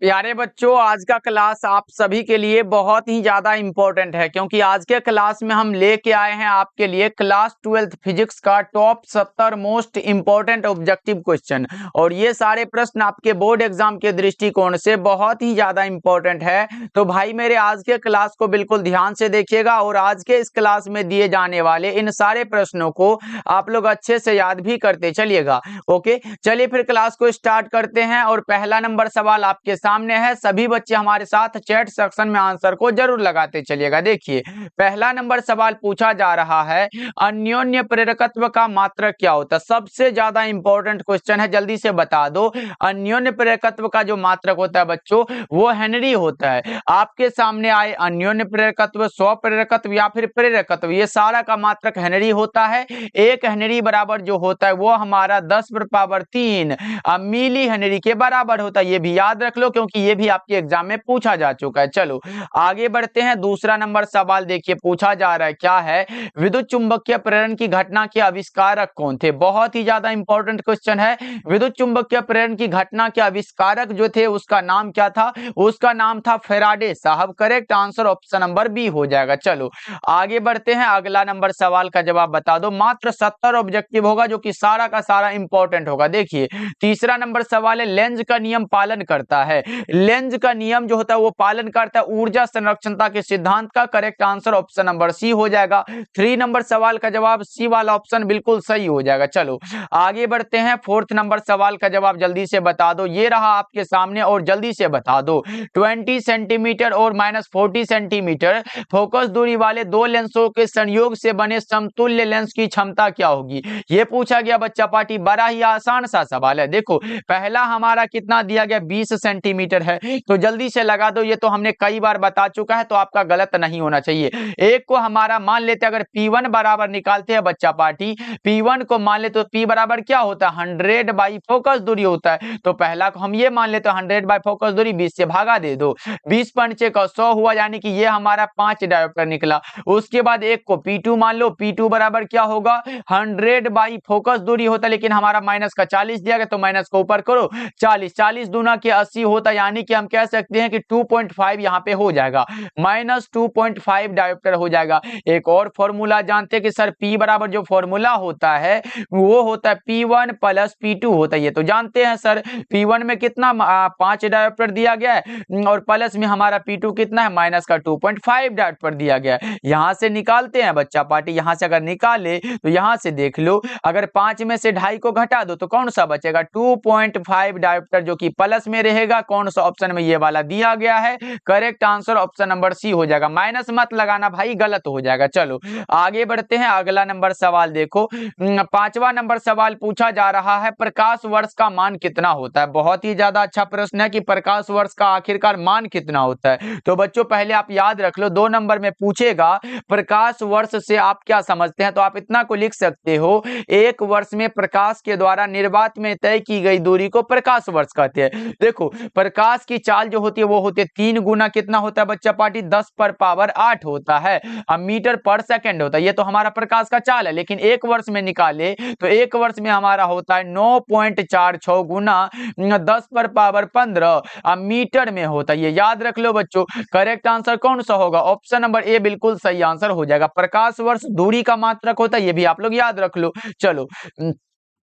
प्यारे बच्चों, आज का क्लास आप सभी के लिए बहुत ही ज्यादा इम्पोर्टेंट है क्योंकि आज के क्लास में हम लेके आए हैं आपके लिए क्लास 12th फिजिक्स का top 70 most important objective question. और ये सारे प्रश्न आपके बोर्ड एग्जाम के दृष्टिकोण से बहुत ही ज्यादा इम्पोर्टेंट है। तो भाई मेरे आज के क्लास को बिल्कुल ध्यान से देखिएगा और आज के इस क्लास में दिए जाने वाले इन सारे प्रश्नों को आप लोग अच्छे से याद भी करते चलिएगा। ओके, चलिए फिर क्लास को स्टार्ट करते हैं। और पहला नंबर सवाल आपके सामने है। सभी बच्चे हमारे साथ चैट सेक्शन में आंसर को जरूर लगाते चलिएगा। देखिए, पहला नंबर सवाल पूछा जा रहा है, अन्योन्य प्रेरकत्व का मात्रक क्या होता है। सबसे ज्यादा इंपॉर्टेंट क्वेश्चन है, जल्दी से बता दो। अन्योन्य प्रेरकत्व का जो मात्रक होता है बच्चों, वो हेनरी होता है। आपके सामने आए अन्योन्य प्रेरकत्व, स्वप्रेरकत्व या फिर प्रेरकत्व, ये सारा का मात्रक हेनरी होता है। एक हेनरी बराबर जो होता है वो हमारा 10⁻³ मिली हेनरी के बराबर होता है। ये भी याद रख लो क्योंकि ये भी आपके एग्जाम में पूछा जा चुका है। चलो आगे बढ़ते हैं। दूसरा नंबर सवाल देखिए, पूछा जा रहा है क्या है, विद्युत चुंबकीय प्रेरण की घटना के आविष्कारक कौन थे। बहुत ही ज्यादा इंपॉर्टेंट क्वेश्चन है। विद्युत चुंबकीय प्रेरण की घटना के आविष्कारक जो थे उसका नाम क्या था, उसका नाम था फैराडे साहब। Correct answer option number B हो जाएगा। चलो आगे बढ़ते हैं। अगला नंबर सवाल का जवाब बता दो। मात्र 70 ऑब्जेक्टिव होगा जो कि सारा का सारा इंपॉर्टेंट होगा। देखिए तीसरा नंबर सवाल है, लेंज का नियम पालन करता है। लेंज का नियम जो होता है वो पालन करता है ऊर्जा संरक्षणता के सिद्धांत का। Correct answer option number C हो जाएगा। 3 नंबर सवाल का जवाब सी वाला ऑप्शन बिल्कुल सही हो जाएगा। चलो आगे बढ़ते हैं। फोर्थ नंबर सवाल का जवाब जल्दी से बता दो। ये रहा आपके सामने और जल्दी से बता दो। 20 सेंटीमीटर और -40 सेंटीमीटर फोकस दूरी वाले दो लेंसों के संयोग से बने समतुल्य लेंस की क्षमता क्या होगी। ये पूछा गया बच्चा पार्टी। बड़ा ही आसान सा सवाल है। देखो पहला हमारा कितना दिया गया, 20 सेंटीमीटर है, तो जल्दी से लगा दो। ये तो हमने कई बार बता चुका है तो आपका गलत नहीं होना चाहिए। एक को हमारा मान लेते, अगर P1 बराबर निकालते हैं बच्चा पार्टी, P1 को मान ले तो P बराबर क्या होता है, 100 बाई फोकस दूरी होता है। तो पहला को हम ये मान लेते हैं 100 बाई फोकस दूरी, 20 से भागा दे दो, 20 पंचे का 100 हुआ, यानी कि ये हमारा 5 डायोप्टर निकला। उसके बाद एक को P2 मान लो, P2 बराबर क्या होगा, 100 बाई फोकस दूरी होता है, लेकिन हमारा माइनस का 40 दिया गया तो माइनस को ऊपर करो, 40 40 दूना के 80 होता है, यानी कि हम कह सकते हैं कि 2.5 यहाँ पे हो जाएगा, -2.5 डायोप्टर हो जाएगा। एक और फॉर्मूला जानते हैं कि सर P बराबर जो फॉर्मूला होता है वो होता है P1 प्लस P2 होता है। ये तो जानते हैं सर, P1 में कितना 5 डायोप्टर दिया गया है और प्लस में हमारा P2 कितना है, माइनस का 2.5 डायोप्टर दिया गया है। यहां से निकालते हैं बच्चा पार्टी। यहां से अगर निकाले तो यहां से देख लो, अगर 5 में से 2.5 को घटा दो तो कौन सा बचेगा, 2.5 डायोप्टर जो कि प्लस में रहेगा। कौन सा ऑप्शन में, ये वाला दिया गया है। Correct answer option number C हो जाएगा। माइनस मत लगाना भाई, गलत हो जाएगा। चलो आगे बढ़ते हैं। अगला नंबर सवाल देखो, 5वां नंबर सवाल पूछा जा रहा है, प्रकाश वर्ष का मान कितना होता है। बहुत ही ज्यादा अच्छा प्रश्न है कि प्रकाश वर्ष का आखिरकार मान कितना होता है। तो बच्चों पहले आप याद रख लो, 2 नंबर में पूछेगा प्रकाश वर्ष से आप क्या समझते हैं, तो आप इतना को लिख सकते हो, एक वर्ष में प्रकाश के द्वारा निर्वात में तय की गई दूरी को प्रकाश वर्ष कहते हैं। देखो प्रकाश की चाल जो होती है वो होती है 3 गुना कितना होता है बच्चा पार्टी, 10⁻8 होता है, मीटर पर सेकंड होता है। ये तो हमारा प्रकाश का चाल है, लेकिन एक वर्ष में निकाले तो एक वर्ष में हमारा होता है 9.46 गुना 10⁻15 मीटर में होता है। ये याद रख लो बच्चों। करेक्ट आंसर कौन सा होगा, ऑप्शन नंबर ए बिल्कुल सही आंसर हो जाएगा। प्रकाश वर्ष दूरी का मात्रक होता है, ये भी आप लोग याद रख लो। चलो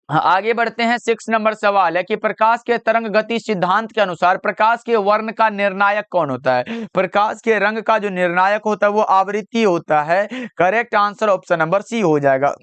आगे बढ़ते हैं। 6 नंबर सवाल है कि प्रकाश के तरंग गति सिद्धांत के अनुसार प्रकाश के वर्ण का निर्णायक कौन होता है। प्रकाश के रंग का जो निर्णायक होता है वो आवृत्ति होता है। Correct answer option number C हो जाएगा।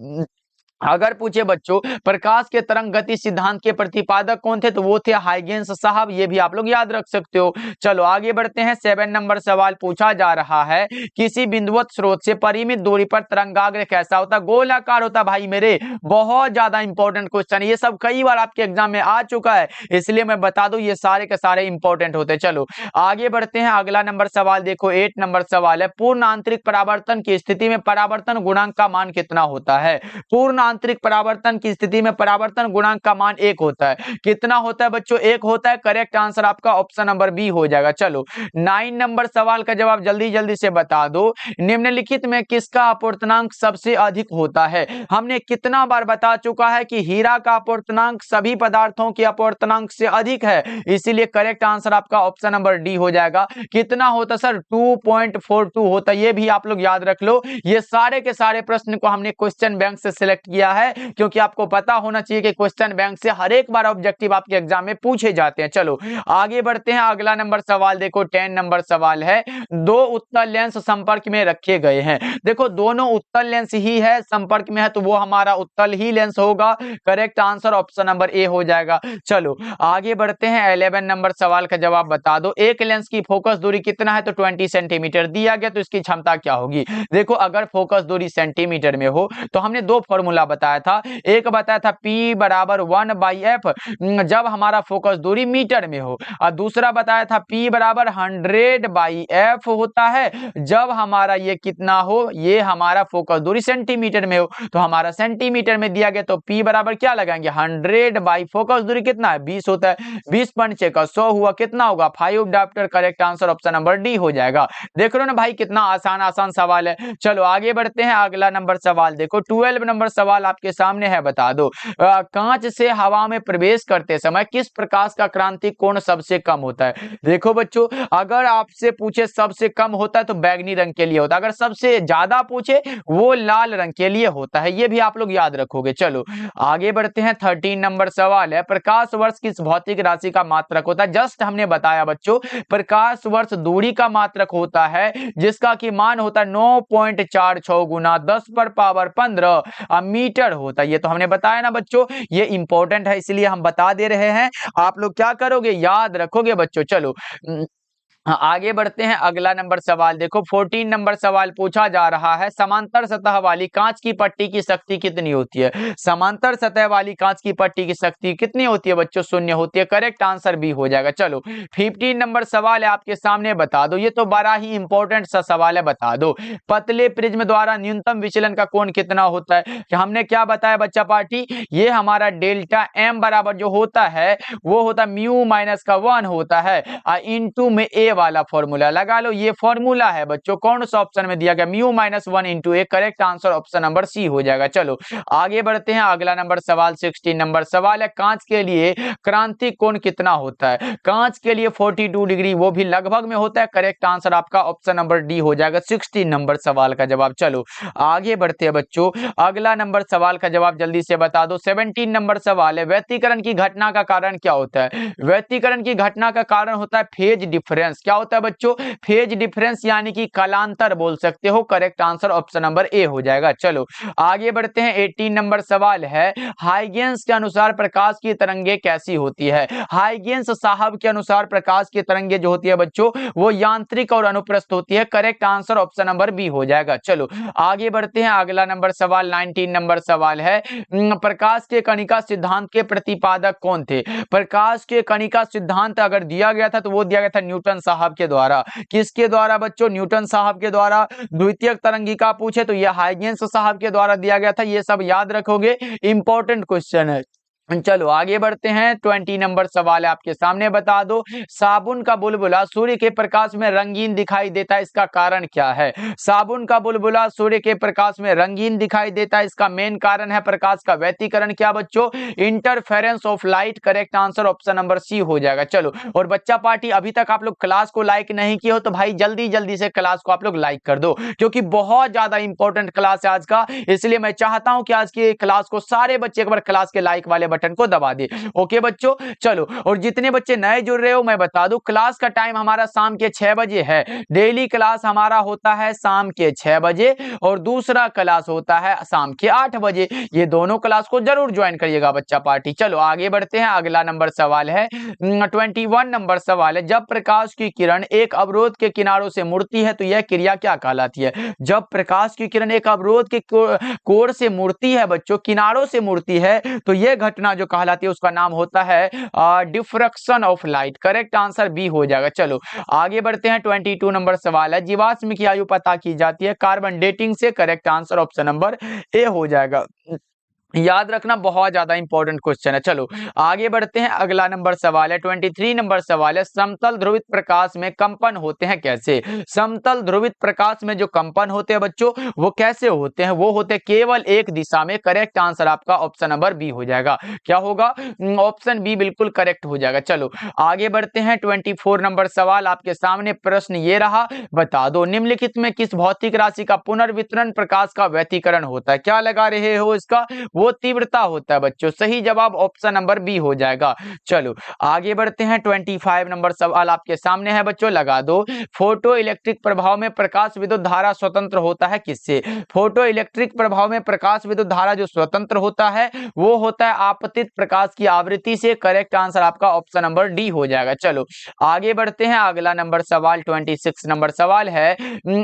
अगर पूछे बच्चों प्रकाश के तरंग गति सिद्धांत के प्रतिपादक कौन थे, तो वो थे हाइगेंस साहब। ये भी आप लोग याद रख सकते हो। चलो आगे बढ़ते हैं। 7 नंबर सवाल पूछा जा रहा है, किसी बिंदुवत स्रोत से परिमित दूरी पर तरंगाग्र कैसा होता है, गोलाकार होता है। भाई मेरे बहुत ज्यादा इंपॉर्टेंट क्वेश्चन, ये सब कई बार आपके एग्जाम में आ चुका है, इसलिए मैं बता दूं ये सारे के सारे इंपॉर्टेंट होते हैं। चलो आगे बढ़ते हैं। अगला नंबर सवाल देखो, 8 नंबर सवाल है, पूर्ण आंतरिक परावर्तन की स्थिति में परावर्तन गुणांक का मान कितना होता है। पूर्ण यांत्रिक परावर्तन की स्थिति में परावर्तन गुणांक का मान 1 होता है। कितना होता है बच्चों? 1 होता है। करेक्ट आंसर आपका ऑप्शन नंबर बी हो जाएगा। चलो 9 नंबर सवाल का जवाब जल्दी जल्दी से बता दो। निम्नलिखित में किसका अपवर्तनांक सबसे अधिक होता है? हमने कितना बार बता चुका है कि हीरा का अपवर्तनांक सभी पदार्थों के अपवर्तनांक से अधिक है, इसीलिए करेक्ट आंसर आपका ऑप्शन नंबर डी हो जाएगा। कितना होता सर? 2.42 होता है। ये भी आप लोग याद रख लो। ये सारे के सारे प्रश्न को हमने क्वेश्चन बैंक से सिलेक्ट किया है, क्योंकि आपको पता होना चाहिए कि क्वेश्चन बैंक से हर एक बार ऑब्जेक्टिव आपके एग्जाम में पूछे जाते हैं। चलो आगे बढ़ते हैं। अगला नंबर सवाल देखो, 10 नंबर सवाल है। दो उत्तल लेंस संपर्क में रखे गए हैं। देखो दोनों उत्तल लेंस ही है, संपर्क में है, तो वो हमारा उत्तल ही लेंस होगा। Correct answer option number A हो जाएगा। चलो आगे बढ़ते हैं। 11 नंबर सवाल का जवाब बता दो। एक लेंस की फोकस दूरी कितना है? तो 20 सेंटीमीटर दिया गया, तो इसकी क्षमता क्या होगी? देखो अगर फोकस दूरी सेंटीमीटर में हो तो हमने दो फॉर्मूला बताया था। एक बताया था P बराबर 1/f जब हमारा फोकस दूरी मीटर में हो, और दूसरा बताया था P बराबर 100/f होता है जब हमारा ये कितना हो, ये हमारा फोकस दूरी सेंटीमीटर में हो। तो हमारा सेंटीमीटर में दिया गया, तो P बराबर क्या लगाएंगे? 100 बाई फोकस दूरी कितना है? 20 होता है। 20 पंचे का 100 हुआ, कितना होगा? 5 dioptre. Correct answer option number D हो जाएगा। देख रहे हो ना भाई कितना आसान आसान सवाल है। चलो आगे बढ़ते हैं। अगला नंबर सवाल देखो, 12 नंबर सवाल आपके सामने है। बता दो कांच से हवा में प्रवेश करते समय किस प्रकाश का क्रांतिक कोण सबसे कम होता है? देखो बच्चों अगर आपसे पूछे सबसे कम होता है तो बैगनी रंग के लिए होता है, अगर सबसे ज्यादा पूछे वो लाल रंग के लिए होता है। ये भी आप लोग याद रखोगे। चलो आगे बढ़ते हैं। 13 नंबर सवाल है। प्रकाश वर्ष किस भौतिक राशि का मात्रक होता है? जस्ट हमने बताया बच्चों, प्रकाश वर्ष दूरी का मात्रक होता है जिसका की मान होता है 9.46 गुना 10⁻15 मीटर होता है। ये तो हमने बताया ना बच्चों, ये इंपॉर्टेंट है इसलिए हम बता दे रहे हैं। आप लोग क्या करोगे? याद रखोगे बच्चों। चलो आगे बढ़ते हैं। अगला नंबर सवाल देखो, 14 नंबर सवाल पूछा जा रहा है। समांतर सतह वाली कांच की पट्टी की शक्ति कितनी होती है? समांतर सतह वाली कांच की पट्टी की शक्ति कितनी होती है बच्चों? 0 होती है। करेक्ट आंसर बी हो जाएगा। चलो 15 नंबर सवाल है आपके सामने। बता दो, ये तो बड़ा ही इंपॉर्टेंट सा सवाल है। बता दो पतले प्रिज्म द्वारा न्यूनतम विचलन का कोण कितना होता है? कि हमने क्या बताया बच्चा पार्टी? ये हमारा डेल्टा एम बराबर जो होता है वो होता म्यू माइनस का 1 होता है, इंटू में ए वाला फॉर्मूला लगा लो। ये फॉर्मूला है बच्चों, कौन सा ऑप्शन में दिया गया? Mu minus 1 into a. Correct answer option number C हो जाएगा। चलो आगे बढ़ते हैं। अगला नंबर सवाल 16 नंबर सवाल है। कांच के लिए क्रांतिक कोण कितना होता है? कांच के लिए 42 डिग्री, वो भी लगभग में होता है। करेक्ट आंसर आपका ऑप्शन नंबर डी हो जाएगा। 16 नंबर सवाल का जवाब। चलो आगे बढ़ते हैं बच्चों। अगला नंबर सवाल का जवाब जल्दी से बता दो। 17 नंबर सवाल है। व्यतिकरण की घटना का कारण क्या होता है? व्यतिकरण की घटना का कारण होता है फेज डिफरेंस। क्या होता है बच्चों? फेज डिफरेंस यानी कि कालांतर बोल सकते हो। Correct answer option number A हो जाएगा। चलो आगे बढ़ते हैं। 18 नंबर सवाल है। हाइगेंस के अनुसार प्रकाश की तरंगे कैसी होती है? हाइगेंस साहब के अनुसार प्रकाश की तरंगे जो होती है बच्चों वो यांत्रिक और अनुप्रस्थ होती है। Correct answer option number B हो जाएगा। चलो आगे बढ़ते हैं। अगला नंबर सवाल 19 नंबर सवाल है। प्रकाश के कणिका सिद्धांत के प्रतिपादक कौन थे? प्रकाश के कणिका सिद्धांत अगर दिया गया था तो वो दिया गया था न्यूटन साहब के द्वारा। किसके द्वारा बच्चों? न्यूटन साहब के द्वारा। द्वितीयक तरंगिका पूछे तो ये हाइगेंस साहब के द्वारा दिया गया था। ये सब याद रखोगे, इंपॉर्टेंट क्वेश्चन है। चलो आगे बढ़ते हैं। 20 नंबर सवाल है आपके सामने। बता दो साबुन का बुलबुला सूर्य के प्रकाश में रंगीन दिखाई देता है, इसका कारण क्या है? साबुन का बुलबुला सूर्य के प्रकाश में रंगीन दिखाई देता है, इसका मेन कारण है प्रकाश का व्यतिकरण। क्या बच्चों? Interference of light. Correct answer option number C हो जाएगा। चलो और बच्चा पार्टी अभी तक आप लोग क्लास को लाइक नहीं किए हो तो भाई जल्दी जल्दी से क्लास को आप लोग लाइक कर दो, क्योंकि बहुत ज्यादा इंपॉर्टेंट क्लास है आज का। इसलिए मैं चाहता हूं कि आज की क्लास को सारे बच्चे एक बार क्लास के लाइक वाले बटन को दबा दे। ओके बच्चों। चलो और जितने बच्चे नए जुड़ रहे हो मैं बता दूं क्लास का टाइम हमारा शाम के 6 बजे है। डेली क्लास हमारा होता है शाम के 6 बजे और दूसरा क्लास होता है शाम के 8 बजे। ये दोनों क्लास को जरूर ज्वाइन करिएगा बच्चा पार्टी। चलो आगे बढ़ते हैं। अगला नंबर सवाल है 21 नंबर सवाल है। जब प्रकाश की किरण एक अवरोध के किनारों से मुड़ती है तो यह क्रिया क्या कहलाती है? जब प्रकाश की किरण एक अवरोध के कोण से मुड़ती है बच्चों, किनारों से मुड़ती है, तो यह घटना जो कहलाती है उसका नाम होता है diffraction of light. Correct answer B हो जाएगा। चलो आगे बढ़ते हैं। 22 नंबर सवाल है। जीवाश्म की आयु पता की जाती है कार्बन डेटिंग से। Correct answer option number A हो जाएगा। याद रखना, बहुत ज्यादा इंपॉर्टेंट क्वेश्चन है। चलो आगे बढ़ते हैं, अगला नंबर सवाल है 23 नंबर सवाल है, समतल ध्रुवित प्रकाश में कंपन होते हैं कैसे? समतल ध्रुवित प्रकाश में जो कंपन होते हैं बच्चों, वो कैसे होते हैं? वो होते हैं केवल एक दिशा में। करेक्ट आंसर आपका ऑप्शन नंबर बी हो जाएगा। क्या होगा? ऑप्शन बी बिल्कुल करेक्ट हो जाएगा। चलो आगे बढ़ते हैं, 24 नंबर सवाल आपके सामने। प्रश्न ये रहा, बता दो निम्नलिखित में किस भौतिक राशि का पुनर्वितरण प्रकाश का व्यतिकरण होता है? क्या लगा रहे हो इसका? वो तीव्रता होता है बच्चों। सही जवाब ऑप्शन नंबर बी हो जाएगा। चलो आगे बढ़ते हैं, 25 नंबर सवाल आपके सामने है बच्चों, लगा दो। फोटो इलेक्ट्रिक प्रभाव में प्रकाश विद्युत धारा स्वतंत्र होता है किससे? फोटो इलेक्ट्रिक प्रभाव में प्रकाश विद्युत धारा जो स्वतंत्र होता है वो होता है आपतित प्रकाश की आवृत्ति से। करेक्ट आंसर आपका ऑप्शन नंबर डी हो जाएगा। चलो आगे बढ़ते हैं, अगला नंबर सवाल 26 नंबर सवाल है,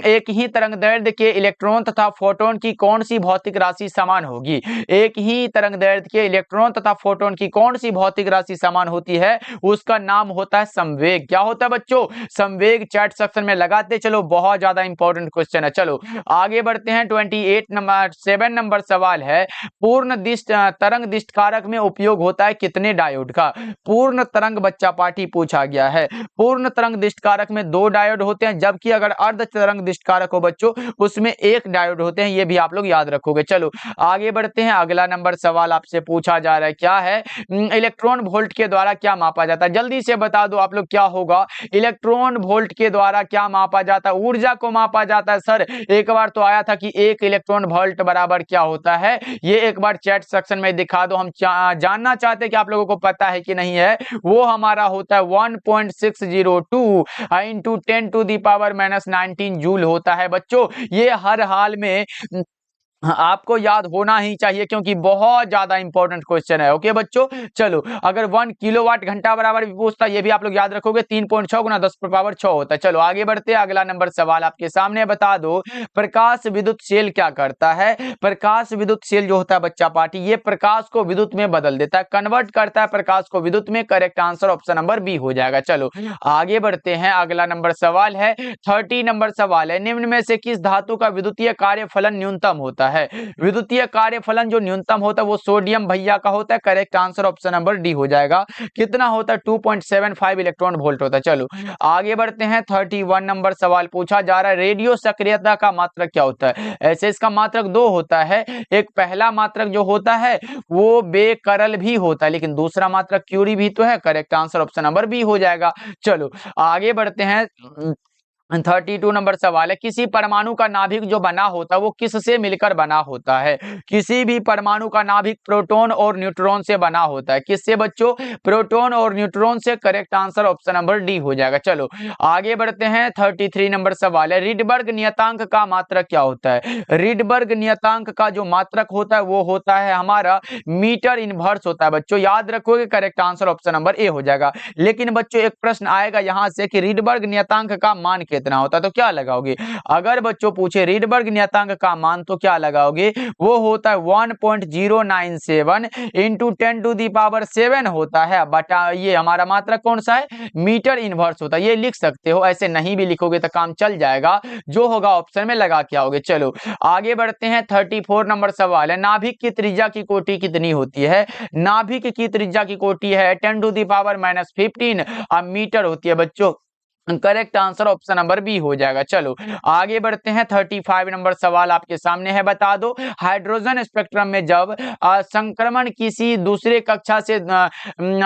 एक ही तरंग दैर्ध्य के इलेक्ट्रॉन तथा फोटोन की कौन सी भौतिक राशि समान होगी? एक ही तरंग दैर्ध्य के इलेक्ट्रॉन तथा फोटोन की कौन सी भौतिक राशि समान होती है? उसका नाम होता है संवेग। क्या होता है बच्चों? संवेग। चैट सेक्शन में लगाते चलो, बहुत ज्यादा इंपॉर्टेंट क्वेश्चन है। चलो आगे बढ़ते हैं, 7 नंबर सवाल है, पूर्ण दिष्ट तरंग दिष्टकारक में उपयोग होता है कितने डायोड का? पूर्ण तरंग बच्चा पाठी पूछा गया है। पूर्ण तरंग दिष्टकारक में 2 डायोड होते हैं, जबकि अगर अर्ध तरंग दिष्टकारक हो बच्चों उसमें 1 डायोड होते हैं। ये भी आप लोग याद रखोगे। चलो आगे बढ़ते हैं, अगला नंबर सवाल आपसे पूछा जा रहा है, क्या है? इलेक्ट्रॉन वोल्ट के द्वारा क्या मापा जाता है? जल्दी से बता दो आप लोग, क्या होगा? इलेक्ट्रॉन वोल्ट के द्वारा क्या मापा जाता है? ऊर्जा को मापा जाता है। सर एक बार तो आया था कि 1 इलेक्ट्रॉन वोल्ट बराबर क्या होता है, ये एक बार चैट सेक्शन में दिखा दो। हम जानना चाहते हैं कि आप लोगों को पता है कि नहीं है। वो हमारा होता है 1.602 इंटू 10⁻⁻19 जूल होता है बच्चों। ये हर हाल में आपको याद होना ही चाहिए, क्योंकि बहुत ज्यादा इंपॉर्टेंट क्वेश्चन है। ओके बच्चों, चलो अगर 1 किलोवाट घंटा बराबर भी पूछता है, ये भी आप लोग याद रखोगे, 3.6 गुना 10⁻6 होता है। चलो आगे बढ़ते हैं, अगला नंबर सवाल आपके सामने, बता दो प्रकाश विद्युत सेल क्या करता है? प्रकाश विद्युत सेल जो होता है बच्चा पार्टी, ये प्रकाश को विद्युत में बदल देता है, कन्वर्ट करता है प्रकाश को विद्युत में। Correct answer option number B हो जाएगा। चलो आगे बढ़ते हैं, अगला नंबर सवाल है 30 नंबर सवाल है, निम्न में से किस धातु का विद्युतीय कार्यफलन न्यूनतम होता है? विद्युतीय कार्यफलन जो न्यूनतम होता है वो सोडियम भैया का होता है। Correct answer option number D हो जाएगा। कितना होता है? 2.75 इलेक्ट्रॉन वोल्ट होता है। चलो आगे बढ़ते हैं, 31 नंबर सवाल पूछा जा रहा है, रेडियो सक्रियता का मात्रक क्या होता है? ऐसे इसका मात्रक 2 होता है। एक पहला मात्रक जो होता है वो बेकरल भी होता है, लेकिन दूसरा मात्रक क्यूरी भी तो है। Correct answer option number B हो जाएगा। चलो आगे बढ़ते हैं, 32 नंबर सवाल है, किसी परमाणु का नाभिक जो बना होता है वो किससे मिलकर बना होता है? किसी भी परमाणु का नाभिक प्रोटॉन और न्यूट्रॉन से बना होता है। किससे बच्चों? प्रोटॉन और न्यूट्रॉन से। Correct answer option number D हो जाएगा। चलो आगे बढ़ते हैं, 33 नंबर सवाल है, रिडबर्ग नियतांक का मात्रक क्या होता है? रिडबर्ग नियतांक का जो मात्रक होता है वो होता है हमारा मीटर इनवर्स होता है बच्चों, याद रखोगे। Correct answer option number A हो जाएगा। लेकिन बच्चों एक प्रश्न आएगा यहां से कि रिडबर्ग नियतांक का मान कितना होता है, तो क्या लगाओगे? अगर बच्चों पूछे रिडबर्ग नियतांक का मान, तो क्या लगाओगे? वो होता है 1.097 इंटू 10⁻7 होता है बटा, ये हमारा मात्रक कौन सा है? मीटर इनवर्स होता है। ये लिख सकते हो, ऐसे नहीं भी लिखोगे तो काम चल जाएगा। जो होगा ऑप्शन में लगा के आओगे। चलो आगे बढ़ते हैं, 34 नंबर सवाल है, नाभिक की त्रिज्या की कोटि कितनी होती है? नाभिक की त्रिज्या की कोटि है 10⁻−15 मीटर होती है बच्चों। Correct answer option number B हो जाएगा। चलो आगे बढ़ते हैं, 35 नंबर सवाल आपके सामने है, बता दो हाइड्रोजन स्पेक्ट्रम में जब संक्रमण किसी दूसरे कक्षा से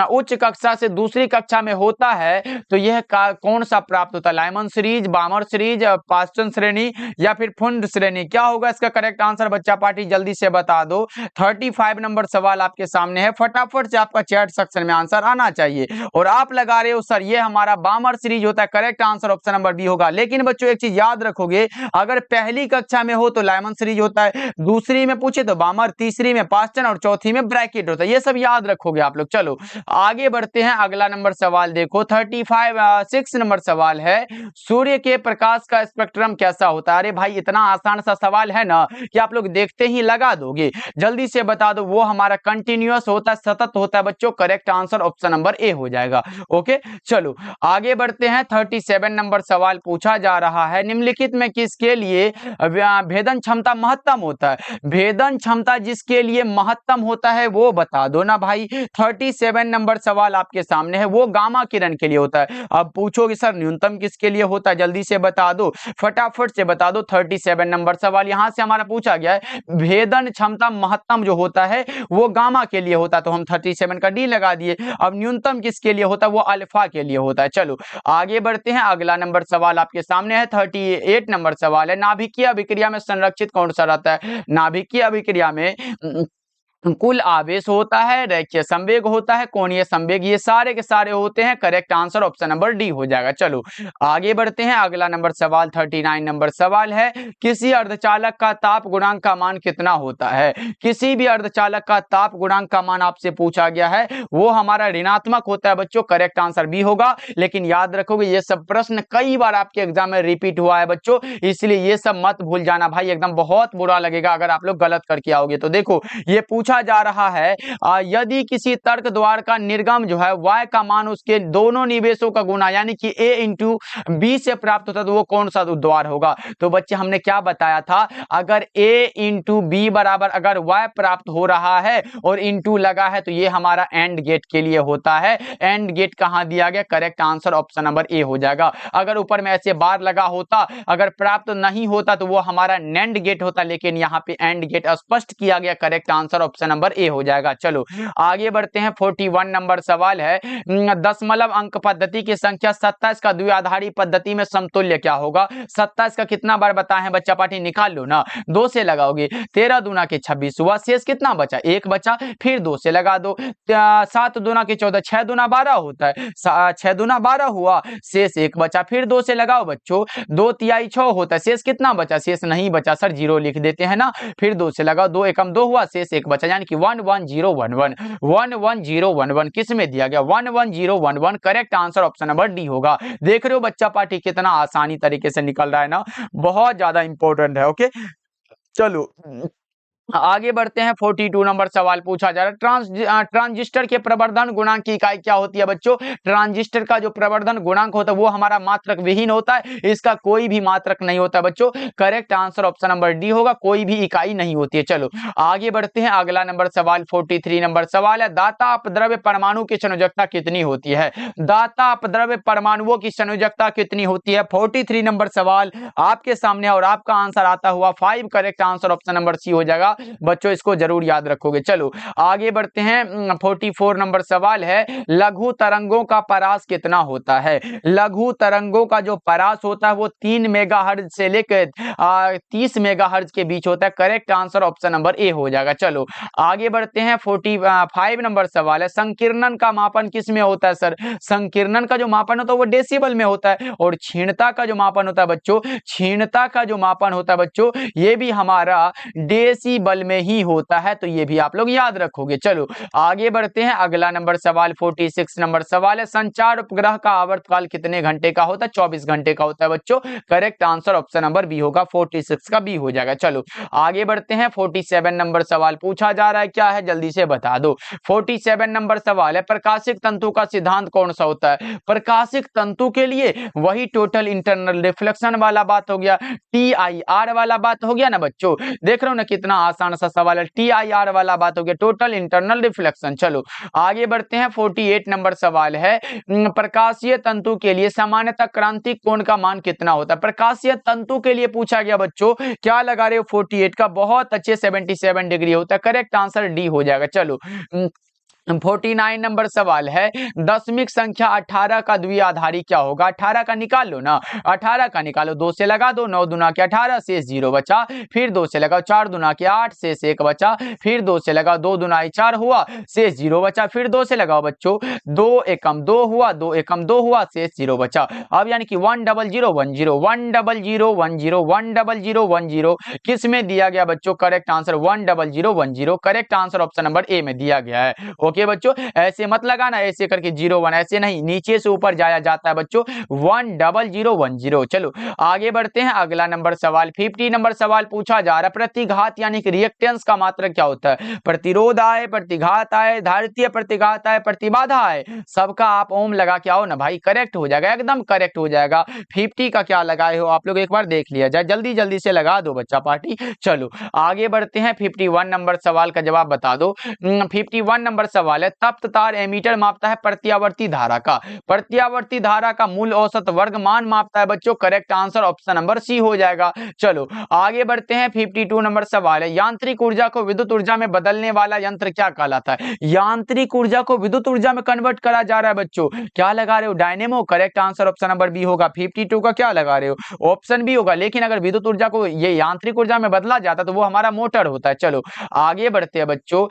उच्च कक्षा से दूसरी कक्षा में होता है तो यह कौन सा प्राप्त होता है? लाइमन सीरीज, बामर सीरीज, पास्टन श्रेणी या फिर फुंड श्रेणी? क्या होगा इसका करेक्ट आंसर बच्चा पार्टी? जल्दी से बता दो। 35 नंबर सवाल आपके सामने है, फटाफट से आपका चैट सेक्शन में आंसर आना चाहिए। और आप लगा रहे हो सर ये हमारा बामर सीरीज होता है। Correct answer option number B होगा। लेकिन बच्चों एक चीज याद रखोगे, अगर पहली कक्षा में हो तो लाइमन सीरीज होता है, दूसरी में पूछे तो बामर, तीसरी में पास्टन और चौथी में ब्रैकेट होता है। ये सब याद रखोगे आप लोग। चलो आगे बढ़ते हैं, अगला नंबर सवाल देखो, 6 नंबर सवाल है, सूर्य के प्रकाश का स्पेक्ट्रम कैसा होता है? अरे भाई इतना आसान सा सवाल है ना कि आप लोग देखते ही लगा दोगे। जल्दी से बता दो। वो हमारा कंटिन्यूअस होता है, सतत होता है बच्चों। Correct answer option number A हो जाएगा। ओके चलो आगे बढ़ते हैं, 37 नंबर सवाल पूछा जा रहा है, निम्नलिखित में किसके लिए भेदन क्षमता महत्तम होता है? भेदन क्षमता जिसके लिए महत्तम होता है वो बता दो ना भाई। 37 नंबर सवाल आपके सामने है, वो गामा किरण के लिए होता है। अब पूछोगे सर न्यूनतम किसके लिए होता है, जल्दी से बता दो, फटाफट से बता दो। 37 नंबर सवाल यहां से हमारा पूछा गया है, भेदन क्षमता महत्तम जो होता है वो गामा के लिए होता है, तो हम 37 का डी लगा दिए। अब न्यूनतम किसके लिए होता है, वो अल्फा के लिए होता है। चलो आगे बढ़ते हैं, अगला नंबर सवाल आपके सामने है, 38 नंबर सवाल है, नाभिकीय अभिक्रिया में संरक्षित कौन सा रहता है? नाभिकीय अभिक्रिया में कुल आवेश होता है, रैखिक संवेग होता है, कोणीय संवेग, ये सारे के सारे होते हैं। Correct answer option number D हो जाएगा। चलो आगे बढ़ते हैं, अगला नंबर सवाल 39 नंबर सवाल है, किसी अर्धचालक का ताप गुणांक का मान कितना होता है? किसी भी अर्धचालक का ताप गुणांक का मान आपसे पूछा गया है, वो हमारा ऋणात्मक होता है बच्चों। करेक्ट आंसर बी होगा। लेकिन याद रखोगे ये सब प्रश्न कई बार आपके एग्जाम में रिपीट हुआ है बच्चों, इसलिए ये सब मत भूल जाना भाई, एकदम बहुत बुरा लगेगा अगर आप लोग गलत करके आओगे। तो देखो ये पूछा जा रहा है, यदि किसी तर्क द्वार का निर्गम जो है y का मान उसके दोनों निवेशों का गुना यानी कि a इंटू बी से प्राप्त होता है, तो वो कौन सा द्वार होगा? तो बच्चे हमने क्या बताया था, अगर a इंटू बी बराबर अगर y प्राप्त हो रहा है और इंटू लगा है, तो ये हमारा एंड गेट के लिए होता है। एंड गेट कहां दिया गया? Correct answer option number A हो जाएगा। अगर ऊपर में ऐसे बार लगा होता, अगर प्राप्त नहीं होता तो वो हमारा नैंड गेट होता, लेकिन यहाँ पे एंड गेट स्पष्ट किया गया। Correct answer option number A हो जाएगा। चलो आगे बढ़ते हैं, 41 नंबर सवाल है, दशमलव अंक पद्धति की संख्या 27 का द्विआधारी पद्धति में समतुल्य क्या होगा? 27 का कितना बार बताए हैं बच्चा पार्टी, निकाल लो ना, 2 से लगाओगे, 13 दूना के 26 हुआ, शेष कितना बचा? 1 बचा, फिर 2 से लगा दो, 7 दूना के 14, 6 दूना 12 होता है, 6 दूना 12 हुआ, शेष 1 बचा, फिर 2 से लगाओ बच्चों, 2 तिहाई 6 होता है, शेष कितना बचा? शेष नहीं बचा सर, 0 लिख देते हैं ना, फिर 2 से लगाओ, 2 एकम 2 हुआ, शेष 1 बचा, यानी कि 11011 11011 किस में दिया गया? 11011। Correct answer option number D होगा। देख रहे हो बच्चा पार्टी कितना आसानी तरीके से निकल रहा है ना, बहुत ज्यादा इंपॉर्टेंट है। ओके चलो आगे बढ़ते हैं, 42 नंबर सवाल पूछा जा रहा है, ट्रांजिस्टर के प्रवर्धन गुणांक की इकाई क्या होती है बच्चों? ट्रांजिस्टर का जो प्रवर्धन गुणांक होता है वो हमारा मात्रक विहीन होता है, इसका कोई भी मात्रक नहीं होता बच्चों। Correct answer option number D होगा, कोई भी इकाई नहीं होती है। चलो आगे बढ़ते हैं, अगला नंबर सवाल 43 नंबर सवाल है, दाता अपद्रव्य परमाणु की संयोजकता कितनी होती है? दाता अपद्रव्य परमाणुओं की संयोजकता कितनी होती है? 43 नंबर सवाल आपके सामने और आपका आंसर आता हुआ 5। Correct answer option number C हो जाएगा बच्चों, इसको जरूर याद रखोगे। चलो आगे बढ़ते हैं, 44 नंबर सवाल है, लघु तरंगों का परास कितना होता है? लघु तरंगों का जो परास होता है वो 3 मेगाहर्ट्ज से लेकर 30 मेगाहर्ट्ज के बीच होता है। Correct answer option number A हो जाएगा। चलो आगे बढ़ते हैं, 45 नंबर सवाल है, संकीर्णन का मापन किस में होता है सर? संकीर्णन का जो मापन होता है वो डेसिबल में होता है, और क्षीणता का जो मापन होता है बच्चों, क्षीणता का जो मापन होता है बच्चों, ये भी हमारा डेसिबल में ही होता है, तो ये भी आप लोग याद रखोगे। चलो आगे बढ़ते हैं, अगला नंबर सवाल 46 नंबर सवाल है, संचार उपग्रह का आवर्तकाल कितने घंटे का होता है? 24 घंटे का होता है बच्चों। Correct answer option number B होगा, 46 का बी हो जाएगा। चलो आगे बढ़ते हैं, 47 नंबर सवाल पूछा जा रहा है, क्या है जल्दी से बता दो। 47 नंबर सवाल है, प्रकाशिक तंतु का सिद्धांत कौन सा होता है? प्रकाशिक तंतु के लिए वही टोटल इंटरनल रिफ्लेक्शन वाला बात हो गया, TIR वाला बात हो गया ना बच्चों। देख रहे हो ना कितना आसान सा सवाल है, TIR वाला बात हो गया, टोटल इंटरनल रिफ्लेक्शन। चलो आगे बढ़ते हैं, 48 नंबर सवाल है, प्रकाशीय तंतु के लिए सामान्यतः क्रांतिक कोण का मान कितना होता है? प्रकाशीय तंतु के लिए पूछा गया बच्चों, क्या लगा रहे हो? 48 का, बहुत अच्छे 77 डिग्री होता है। करेक्ट आंसर डी हो जाएगा। चलो 49 नंबर सवाल है, दशमिक संख्या 18 का द्विआधारी क्या होगा? 18 का निकाल लो ना, 18 का निकालो, 2 से लगा दो, 9 दूना के 18, शेष 0 बचा, फिर 2 से लगाओ, 4 दूना के 8, शेष 1 बचा, फिर 2 से लगाओ, 2 दूना 4 हुआ, शेष 0 बचा, फिर 2 से लगाओ बच्चों, 2 एकम 2 हुआ, 2 एकम 2 हुआ, शेष 0 बचा। अब यानी कि 10010 10010 10010 किस में दिया गया बच्चों? Correct answer 10010। Correct answer option number ए में दिया गया है। ओके बच्चों, ऐसे मत लगाना ऐसे करके 01, ऐसे नहीं, नीचे से ऊपर जाया जाता है बच्चों 10010। चलो आगे बढ़ते हैं, अगला नंबर सवाल 50 नंबर सवाल पूछा जा रहा है, प्रतिघात यानी कि रिएक्टेंस का मात्रक क्या होता है? प्रतिरोध आए, प्रतिघात आए, धारितीय प्रतिघात आए, प्रतिबाधा आए, सबका आप ओम लगा के आओ ना भाई, करेक्ट हो जाएगा, एकदम करेक्ट हो जाएगा। 50 का क्या लगाए हो आप लोग एक बार देख लिया जाए, जल्दी जल्दी से लगा दो बच्चा पार्टी। चलो आगे बढ़ते हैं, 51 नंबर सवाल का जवाब बता दो। 51 नंबर सवाल है, तप्त तार एमीटर मापता है प्रत्यावर्ती धारा का, प्रत्यावर्ती धारा का मूल औसत वर्गमान मापता है बच्चों, correct answer option number C हो जाएगा। चलो आगे बढ़ते हैं, 52 नंबर सवाल है, यांत्रिक ऊर्जा को विद्युत ऊर्जा में बदलने वाला यंत्र क्या कहलाता है? यांत्रिक ऊर्जा को विद्युत ऊर्जा में कन्वर्ट करा जा रहा है बच्चों, क्या लगा रहे हो? Dynamo, correct answer option number B होगा। 52 का क्या लगा रहे हो? ऑप्शन बी होगा, लेकिन अगर विद्युत ऊर्जा को ये यांत्रिक ऊर्जा में बदला जाता तो वो हमारा मोटर होता है। चलो आगे बढ़ते हैं बच्चों,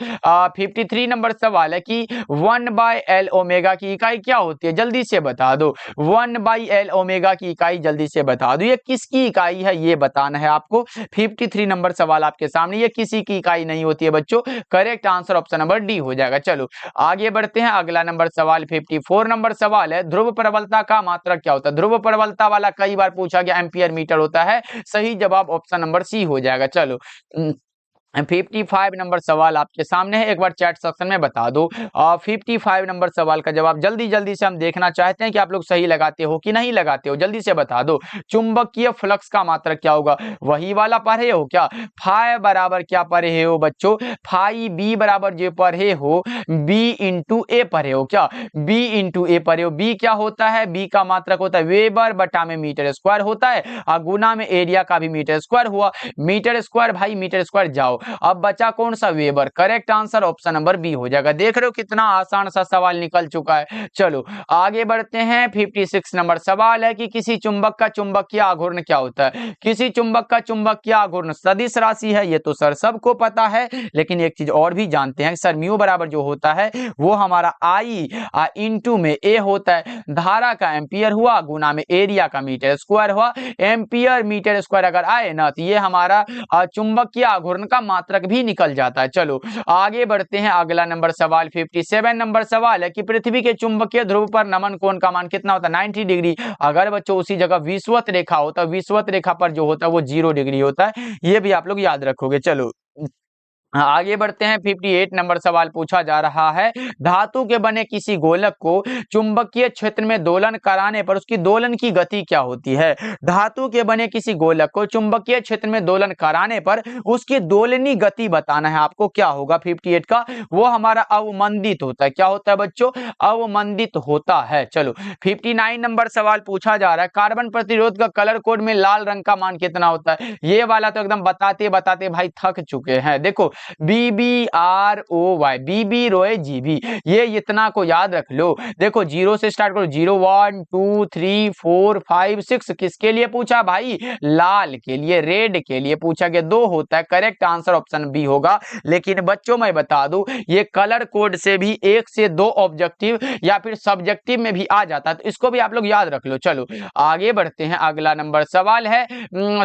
53 नंबर सवाल है कि 1/L ओमेगा की इकाई क्या होती है? जल्दी से बता दो, 1/L ओमेगा की इकाई जल्दी से बता दो, ये किसकी इकाई है ये बताना है आपको। 53 नंबर सवाल आपके सामने, ये किसी की इकाई नहीं होती है बच्चों, correct answer option number D हो जाएगा। चलो आगे बढ़ते हैं, अगला नंबर सवाल 54 नंबर सवाल है, ध्रुव प्रबलता का मात्रक क्या होता है? ध्रुव प्रबलता वाला कई बार पूछा गया, एम्पियर मीटर होता है, सही जवाब ऑप्शन नंबर सी हो जाएगा। चलो 55 नंबर सवाल आपके सामने है, एक बार चैट सेक्शन में बता दो 55 नंबर सवाल का जवाब, जल्दी जल्दी से हम देखना चाहते हैं कि आप लोग सही लगाते हो कि नहीं लगाते हो, जल्दी से बता दो। चुंबकीय फ्लक्स का मात्रक क्या होगा? वही वाला पढ़े हो क्या? फाई बराबर क्या पढ़े हो बच्चों? फाई बी बराबर जो पढ़े हो बी इंटू ए पढ़े हो क्या? बी इंटू ए पढ़े हो। बी क्या होता है? बी का मात्रक होता है वेबर बटा में मीटर स्क्वायर होता है, और गुना में एरिया का भी मीटर स्क्वायर हुआ, मीटर स्क्वायर भाई मीटर स्क्वायर जाओ, अब बचा कौन सा? Weber, correct answer option number B हो जाएगा। देख रहे हो कितना आसान सा सवाल निकल चुका है। चलो आगे बढ़ते हैं, 56 नंबर सवाल है कि किसी चुंबक का चुंबकीय आघूर्ण क्या होता है? किसी चुंबक का चुंबकीय आघूर्ण सदिश राशि है, ये तो सर सबको पता है, लेकिन एक चीज और भी जानते हैं सर, म्यू बराबर जो होता है वो हमारा आई इंटू में ए होता है, धारा का एम्पियर हुआ गुना में एरिया का मीटर स्क्वायर हुआ, एम्पियर मीटर स्क्वायर अगर आए ना तो ये हमारा चुंबकीय आघूर्ण का मात्रक भी निकल जाता है। चलो आगे बढ़ते हैं, अगला नंबर सवाल 57 नंबर सवाल है कि पृथ्वी के चुंबकीय ध्रुव पर नमन कोण का मान कितना होता है? 90 डिग्री। अगर बच्चों उसी जगह विषुवत रेखा होता है, विषुवत रेखा पर जो होता है वो 0 डिग्री होता है, ये भी आप लोग याद रखोगे। चलो आगे बढ़ते हैं, 58 नंबर सवाल पूछा जा रहा है, धातु के बने किसी गोलक को चुंबकीय क्षेत्र में दोलन कराने पर उसकी दोलन की गति क्या होती है? धातु के बने किसी गोलक को चुंबकीय क्षेत्र में दोलन कराने पर उसकी दोलनी गति बताना है आपको, क्या होगा 58 का? वो हमारा अवमंदित होता है। क्या होता है बच्चों? अवमंदित होता है। चलो 59 नंबर सवाल पूछा जा रहा है, कार्बन प्रतिरोध का कलर कोड में लाल रंग का मान कितना होता है? ये वाला तो एकदम बताते बताते भाई थक चुके हैं। देखो BBROY, BB रोए GB, ये इतना को याद रख लो। देखो 0 से स्टार्ट करो, 0 1 2 3 4 5 6, किसके लिए पूछा भाई? लाल के लिए, रेड के लिए पूछा गया। 2 होता है, करेक्ट आंसर ऑप्शन बी होगा। लेकिन बच्चों मैं बता दूं, ये कलर कोड से भी 1 से 2 ऑब्जेक्टिव या फिर सब्जेक्टिव में भी आ जाता है, तो इसको भी आप लोग याद रख लो। चलो आगे बढ़ते हैं, अगला नंबर सवाल है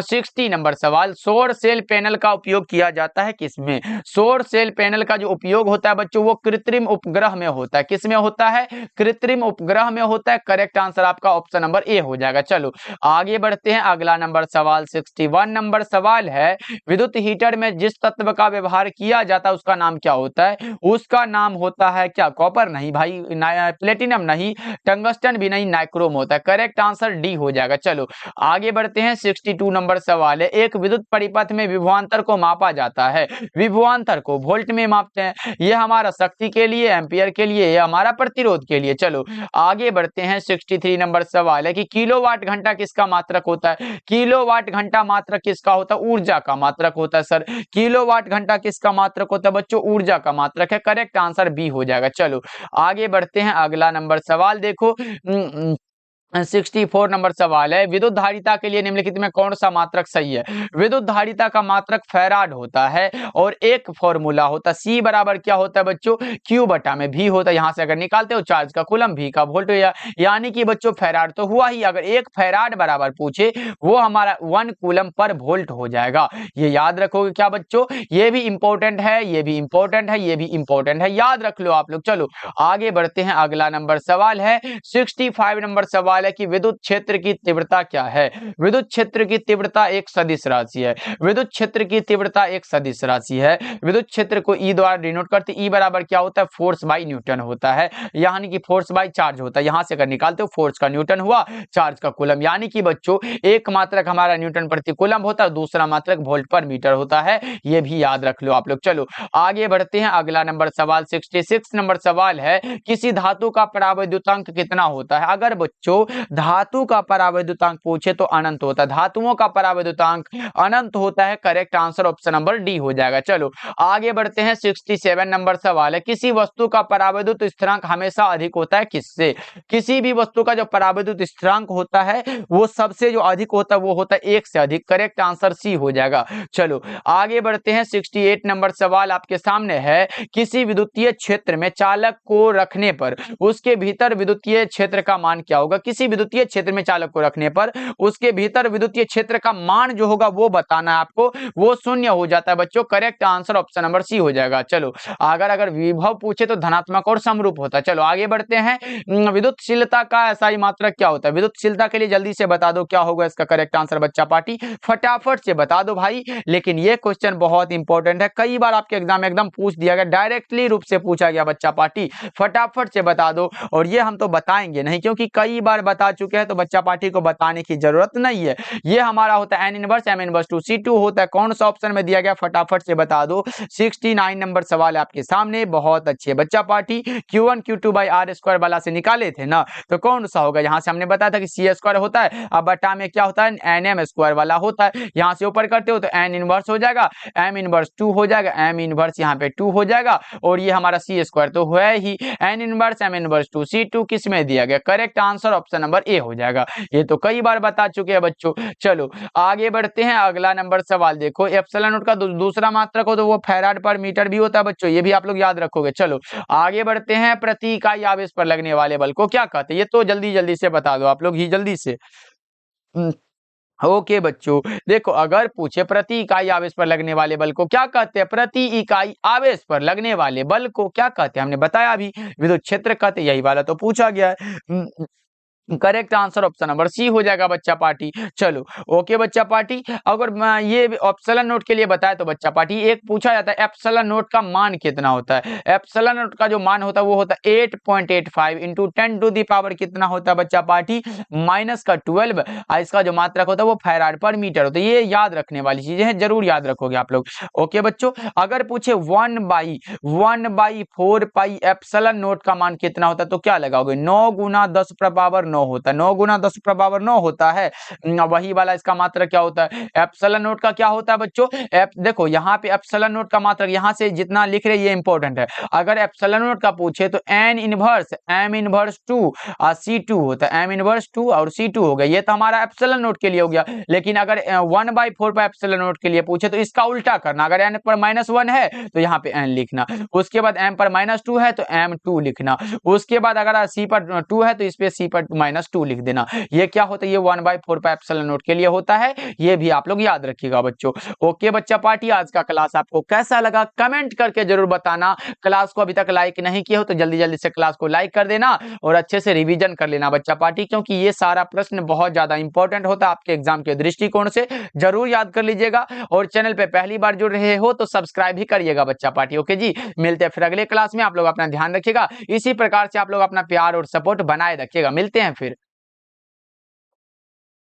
60 नंबर सवाल, सौर सेल पैनल का उपयोग किया जाता है किसमें? सौर सेल पैनल का जो उपयोग होता है बच्चों वो कृत्रिम उपग्रह में होता है। किसमें होता है? कृत्रिम उपग्रह में होता है, करेक्ट आंसर आपका ऑप्शन नंबर ए हो जाएगा। चलो आगे बढ़ते हैं, अगला नंबर सवाल 61 नंबर सवाल है, विद्युत हीटर में जिस तत्व का व्यवहार किया जाता है उसका नाम क्या होता है? उसका नाम होता है क्या? कॉपर नहीं भाई, प्लेटिनम नहीं, टंगस्टन भी नहीं, नाइक्रोम होता है, करेक्ट आंसर डी हो जाएगा। चलो आगे बढ़ते हैं, 62 नंबर सवाल है, एक विद्युत परिपथ में विभवांतर को मापा जाता है, विभवांतर को वोल्ट में मापते हैं, ये हमारा शक्ति के लिए, एम्पियर के लिए, ये हमारा प्रतिरोध के लिए। चलो आगे बढ़ते हैं, 63 नंबर सवाल है कि किलोवाट घंटा किसका मात्रक होता है? किलोवाट घंटा मात्रक किसका होता है? ऊर्जा का मात्रक होता है सर। किलोवाट घंटा किसका मात्रक होता है बच्चों? ऊर्जा का मात्रक है, करेक्ट आंसर बी हो जाएगा। चलो आगे बढ़ते हैं, अगला नंबर सवाल देखो, 64 नंबर सवाल है, विद्युत धारिता के लिए निम्नलिखित में कौन सा मात्रक सही है? विद्युत धारिता का मात्रक फैराड होता है और एक फॉर्मूला होता है C बराबर क्या होता है बच्चों, Q बटा में V होता है। यहां से अगर निकालते हो चार्ज का कूलम, V का वोल्ट, यानी कि बच्चों फैराड तो हुआ ही, अगर एक फैराड बराबर पूछे वो हमारा 1 कूलम पर वोल्ट हो जाएगा। ये याद रखोगे क्या बच्चों? ये भी इंपॉर्टेंट है, ये भी इंपॉर्टेंट है, ये भी इंपॉर्टेंट है, याद रख लो आप लोग। चलो आगे बढ़ते हैं, अगला नंबर सवाल है 65 नंबर सवाल है कि विद्युत क्षेत्र की तीव्रता क्या है? विद्युत क्षेत्र की तीव्रता एक सदिश राशि है। विद्युत क्षेत्र की तीव्रता एक सदिश राशि है। विद्युत क्षेत्र को E द्वारा डिनोट करते, E बराबर क्या होता है, फोर्स बाई न्यूटन होता है, यानी कि फोर्स बाई चार्ज होता है। यहां से अगर निकालते हो फोर्स का न्यूटन हुआ, चार्ज का कूलम, यानी कि बच्चों एक मात्रक हमारा न्यूटन प्रति कूलम होता है, दूसरा मात्रक वोल्ट पर मीटर होता है, ये भी याद रख लो आप लोग। चलो आगे बढ़ते हैं, अगला नंबर सवाल 66 नंबर सवाल है, किसी धातु का परावैद्युतांक कितना होता है? अगर बच्चों धातु का परावैद्युतांक पूछे तो अनंत होता है, धातुओं का परावैद्युतांक अनंत होता है। Correct answer option number D हो जाएगा। चलो आगे बढ़ते हैं, 67 नंबर सवाल है, किसी वस्तु का परावैद्युत स्थिरांक हमेशा अधिक होता है किससे? किसी भी वस्तु का जो परावैद्युत स्थिरांक होता है वो सबसे जो अधिक होता है वो होता है 1 से अधिक। करेक्ट आंसर सी हो जाएगा। चलो आगे बढ़ते हैं, 68 नंबर सवाल आपके सामने है, किसी विद्युतीय क्षेत्र में चालक को रखने पर उसके भीतर विद्युतीय क्षेत्र का मान क्या होगा? किसी विद्युतीय क्षेत्र में चालक को रखने पर उसके भीतर विद्युतीय क्षेत्र का मान जो होगा वो बताना है आपको, वो शून्य हो जाता है बच्चों। Correct answer option number C हो जाएगा। चलो अगर विभव पूछे तो धनात्मक और समरूप होता है। चलो आगे बढ़ते हैं, विद्युतशीलता का ऐसा ही मात्रक क्या होता है? विद्युतशीलता के लिए जल्दी से बता दो क्या होगा इसका करेक्ट आंसर बच्चा पार्टी, फटाफट से बता दो भाई। लेकिन ये क्वेश्चन बहुत इंपॉर्टेंट है, कई बार आपके एग्जाम में एकदम पूछ दिया गया, डायरेक्टली रूप से पूछा गया बच्चा पार्टी, फटाफट से बता दो। और ये हम तो बताएंगे नहीं क्योंकि कई बार बता चुके हैं, तो बच्चा पार्टी को बताने की जरूरत नहीं है। ये हमारा होता है N inverse M inverse two C2 होता है। कौन सा ऑप्शन में दिया गया फटाफट से बता दो। 69 नंबर सवाल है आपके सामने, बहुत अच्छे बच्चा party. Q1 Q2 by are square वाला से निकाले थे ना, तो कौन सा होगा? यहाँ से हमने बताया था कि C स्क्वायर होता है, अब बटा में क्या होता है, NM स्क्वायर वाला होता है। यहाँ से ऊपर करते हो तो एन इनवर्स हो जाएगा, एम इनवर्स 2 हो जाएगा, एम इनवर्स यहाँ पे 2 हो जाएगा, और ये हमारा C स्क्वायर तो है ही, N inverse M inverse 2 C2 किस में दिया गया? Correct answer option number A हो जाएगा। ये तो कई बार बता चुके हैं बच्चों। चलो आगे बढ़ते हैं, अगला नंबर सवाल देखो, एप्सिलॉन नॉट का दूसरा मात्रक हो तो वो फैराड पर मीटर भी होता है बच्चों, ये भी आप लोग याद रखोगे। चलो आगे बढ़ते हैं, प्रति इकाई आवेश पर लगने वाले बल को क्या कहते हैं? ये तो जल्दी जल्दी से बता दो आप लोग ही जल्दी से। ओके बच्चों, देखो अगर पूछे प्रति इकाई आवेश पर लगने वाले बल को क्या कहते हैं? प्रति इकाई आवेश पर लगने वाले बल को क्या कहते हैं? हमने बताया अभी, विद्युत क्षेत्र कहते, यही वाला तो पूछा गया है। Correct answer option number C हो जाएगा बच्चा पार्टी। चलो ओके बच्चा पार्टी, अगर ये एप्सिलॉन नोट के लिए बताया तो बच्चा पार्टी एक पूछा जाता है एप्सिलॉन नोट का मान कितना होता है? एप्सिलॉन नोट का जो मान होता है वो होता है 8.85 इंटू 10 टू दी पावर कितना होता है बच्चा पार्टी? माइनस का 12। इसका जो मात्रक होता है वो फैराड पर मीटर होता है। ये याद रखने वाली चीजें हैं, जरूर याद रखोगे आप लोग। ओके बच्चों, अगर पूछे 1/4 पाई एप्सिलॉन नोट का मान कितना होता है तो क्या लगाओगे? 9 गुना 10 पावर 9 होता है, 9 गुना 10 पावर 9 होता है। वही वाला इसका मात्रक क्या होता है? एप्सिलॉन नोट का क्या होता है बच्चों? देखो यहाँ पे एप्सिलॉन नोट का मात्रक यहाँ से जितना लिख रहे ये इंपॉर्टेंट है। अगर एप्सिलॉन नोट का पूछे तो N inverse M inverse 2 C2 होता है, एम इनवर्स 2 और C2 हो गया। ये तो हमारा एप्सिलॉन नोट के लिए हो गया। लेकिन अगर 1/4 पर एप्सिलॉन नोट के लिए पूछे तो इसका उल्टा करना, अगर एन पर -1 है तो यहाँ पे एन लिखना, उसके बाद एम पर -2 है तो M2 लिखना, उसके बाद अगर C पर 2 है तो इस पे C पर -2 लिख देना। ये क्या होता है? ये 1/4 पाई एप्सिलॉन नोट के लिए होता है। ये भी आप लोग याद रखिएगा बच्चों। ओके बच्चा पार्टी, आज का क्लास आपको कैसा लगा कमेंट करके जरूर बताना। क्लास को अभी तक लाइक नहीं किया हो तो जल्दी जल्दी से क्लास को लाइक कर देना और अच्छे से रिवीजन कर लेना बच्चा पार्टी, क्योंकि ये सारा प्रश्न बहुत ज्यादा इंपॉर्टेंट होता है आपके एग्जाम के दृष्टिकोण से, जरूर याद कर लीजिएगा। और चैनल पे पहली बार जुड़ रहे हो तो सब्सक्राइब भी करिएगा बच्चा पार्टी। ओके जी, मिलते हैं फिर अगले क्लास में। आप लोग अपना ध्यान रखिएगा, इसी प्रकार से आप लोग अपना प्यार और सपोर्ट बनाए रखिएगा। मिलते हैं फिर।